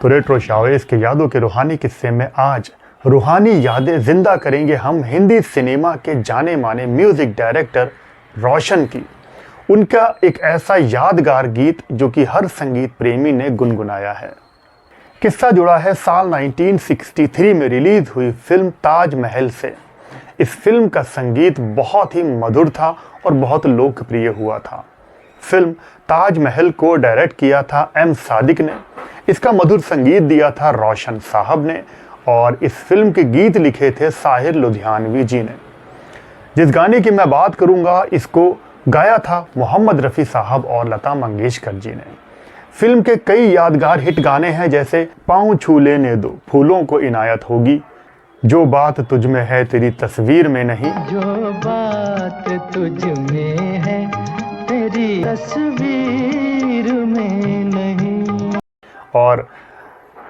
तो retro Chavez के यादों के रूहानी किस्से में आज रूहानी यादें जिंदा करेंगे हम हिंदी सिनेमा के जाने माने म्यूजिक डायरेक्टर रोशन की। उनका एक ऐसा यादगार गीत जो कि हर संगीत प्रेमी ने गुनगुनाया है। किस्सा जुड़ा है साल 1963 में रिलीज हुई फिल्म ताजमहल से। इस फिल्म का संगीत बहुत ही मधुर था और बहुत लोकप्रिय हुआ था। फिल्म ताजमहल को डायरेक्ट किया था एम सादिक ने। इसका मधुर संगीत दिया था रोशन साहब ने और इस फिल्म के गीत लिखे थे साहिर लुधियानवी जी ने। जिस गाने की मैं बात करूंगा इसको गाया था मोहम्मद रफ़ी साहब और लता मंगेशकर जी ने। फिल्म के कई यादगार हिट गाने हैं जैसे पाँव छू लेने दो फूलों को इनायत होगी, जो बात तुझ में है तेरी तस्वीर में नहीं, जो बात तुझ में है तेरी तस्वीर में नहीं, और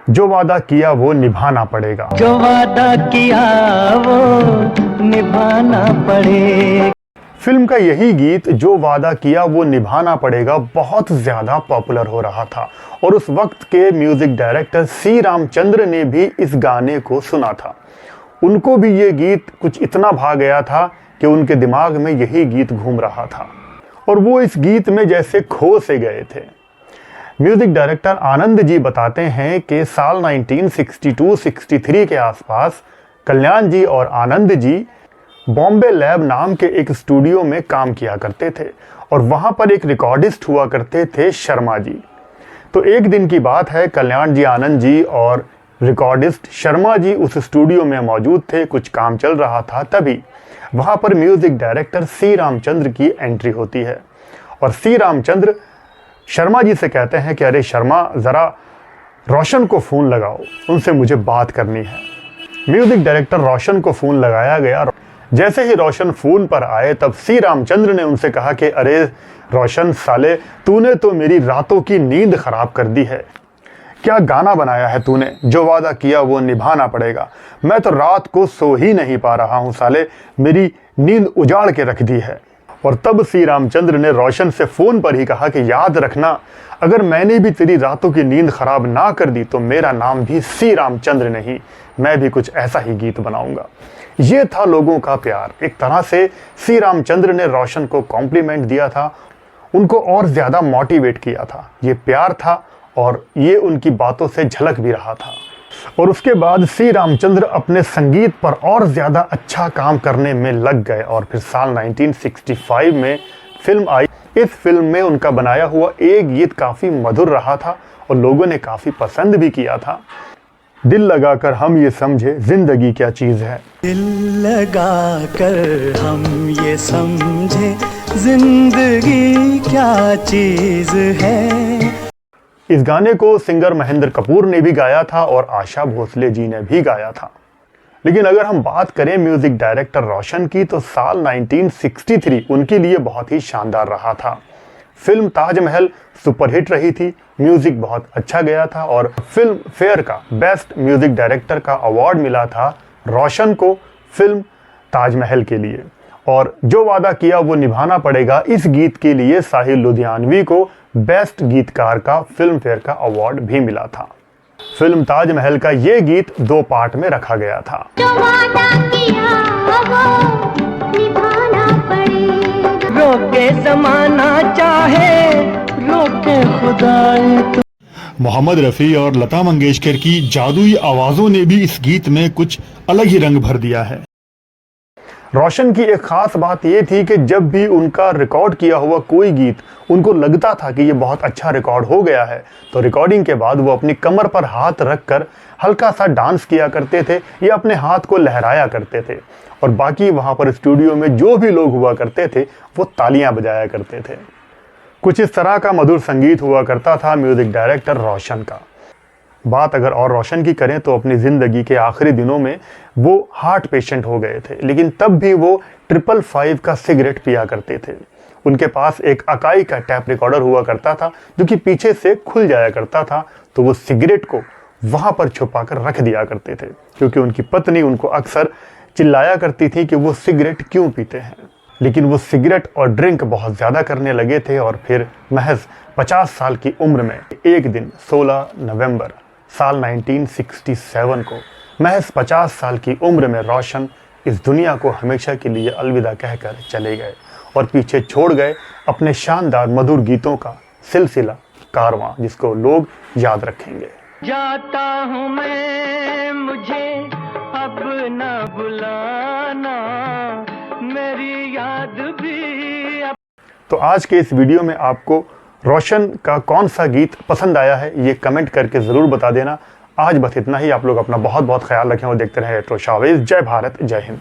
जो वादा किया वो निभाना पड़ेगा, जो वादा किया वो निभाना पड़ेगा। फिल्म का यही गीत जो वादा किया वो निभाना पड़ेगा बहुत ज़्यादा पॉपुलर हो रहा था और उस वक्त के म्यूज़िक डायरेक्टर सी रामचंद्र ने भी इस गाने को सुना था। उनको भी ये गीत कुछ इतना भा गया था कि उनके दिमाग में यही गीत घूम रहा था और वो इस गीत में जैसे खो से गए थे। म्यूज़िक डायरेक्टर आनंद जी बताते हैं कि साल 1962-63 के आसपास कल्याण जी और आनंद जी बॉम्बे लैब नाम के एक स्टूडियो में काम किया करते थे और वहाँ पर एक रिकॉर्डिस्ट हुआ करते थे शर्मा जी। तो एक दिन की बात है, कल्याण जी, आनंद जी और रिकॉर्डिस्ट शर्मा जी उस स्टूडियो में मौजूद थे। कुछ काम चल रहा था, तभी वहाँ पर म्यूज़िक डायरेक्टर सी रामचंद्र की एंट्री होती है और सी रामचंद्र शर्मा जी से कहते हैं कि अरे शर्मा, ज़रा रोशन को फ़ोन लगाओ, उनसे मुझे बात करनी है। म्यूज़िक डायरेक्टर रोशन को फ़ोन लगाया गया। जैसे ही रोशन फ़ोन पर आए तब सी रामचंद्र ने उनसे कहा कि अरे रोशन साले, तूने तो मेरी रातों की नींद ख़राब कर दी है। क्या गाना बनाया है तूने, जो वादा किया वो निभाना पड़ेगा। मैं तो रात को सो ही नहीं पा रहा हूँ साले, मेरी नींद उजाड़ के रख दी है। और तब सी रामचंद्र ने रोशन से फ़ोन पर ही कहा कि याद रखना, अगर मैंने भी तेरी रातों की नींद ख़राब ना कर दी तो मेरा नाम भी सी रामचंद्र नहीं, मैं भी कुछ ऐसा ही गीत बनाऊंगा। ये था लोगों का प्यार। एक तरह से सी रामचंद्र ने रोशन को कॉम्प्लीमेंट दिया था, उनको और ज़्यादा मोटिवेट किया था। ये प्यार था और ये उनकी बातों से झलक भी रहा था। और उसके बाद सी रामचंद्र अपने संगीत पर और ज़्यादा अच्छा काम करने में लग गए और फिर साल 1965 में फिल्म आई। इस फिल्म में उनका बनाया हुआ एक गीत काफ़ी मधुर रहा था और लोगों ने काफ़ी पसंद भी किया था। दिल लगाकर हम ये समझे जिंदगी क्या चीज़ है, दिल लगाकर हम ये समझे जिंदगी क्या चीज़ है। इस गाने को सिंगर महेंद्र कपूर ने भी गाया था और आशा भोसले जी ने भी गाया था। लेकिन अगर हम बात करें म्यूज़िक डायरेक्टर रोशन की तो साल 1963 उनके लिए बहुत ही शानदार रहा था। फिल्म ताजमहल सुपरहिट रही थी, म्यूज़िक बहुत अच्छा गया था और फिल्म फेयर का बेस्ट म्यूज़िक डायरेक्टर का अवार्ड मिला था रोशन को फिल्म ताजमहल के लिए। और जो वादा किया वो निभाना पड़ेगा, इस गीत के लिए साहिर लुधियानवी को बेस्ट गीतकार का फिल्म फेयर का अवार्ड भी मिला था। फिल्म ताजमहल का ये गीत 2 पार्ट में रखा गया था। जो वादा किया वो निभाना पड़ेगा, रोके ज़माना चाहे रोके खुदा। मोहम्मद रफ़ी और लता मंगेशकर की जादुई आवाज़ों ने भी इस गीत में कुछ अलग ही रंग भर दिया है। रोशन की एक ख़ास बात ये थी कि जब भी उनका रिकॉर्ड किया हुआ कोई गीत उनको लगता था कि ये बहुत अच्छा रिकॉर्ड हो गया है, तो रिकॉर्डिंग के बाद वो अपनी कमर पर हाथ रखकर हल्का सा डांस किया करते थे या अपने हाथ को लहराया करते थे और बाकी वहाँ पर स्टूडियो में जो भी लोग हुआ करते थे वो तालियां बजाया करते थे। कुछ इस तरह का मधुर संगीत हुआ करता था म्यूज़िक डायरेक्टर रोशन का। बात अगर और रोशन की करें तो अपनी ज़िंदगी के आखिरी दिनों में वो हार्ट पेशेंट हो गए थे, लेकिन तब भी वो 555 का सिगरेट पिया करते थे। उनके पास एक अकाई का टैप रिकॉर्डर हुआ करता था जो कि पीछे से खुल जाया करता था, तो वो सिगरेट को वहाँ पर छुपा कर रख दिया करते थे क्योंकि उनकी पत्नी उनको अक्सर चिल्लाया करती थी कि वो सिगरेट क्यों पीते हैं। लेकिन वो सिगरेट और ड्रिंक बहुत ज़्यादा करने लगे थे और फिर महज 50 साल की उम्र में एक दिन 16 नवंबर साल 1967 को महज 50 साल की उम्र में रोशन इस दुनिया को हमेशा के लिए अलविदा कहकर चले गए और पीछे छोड़ गए अपने शानदार मधुर गीतों का सिलसिला कारवां, जिसको लोग याद रखेंगे। जाता हूँ मैं, मुझे अब न बुलाना, मेरी याद भी अब। तो आज के इस वीडियो में आपको रोशन का कौन सा गीत पसंद आया है ये कमेंट करके ज़रूर बता देना। आज बस इतना ही। आप लोग अपना बहुत बहुत ख्याल रखें और देखते रहें रेट्रो शोविज़। जय भारत, जय हिंद।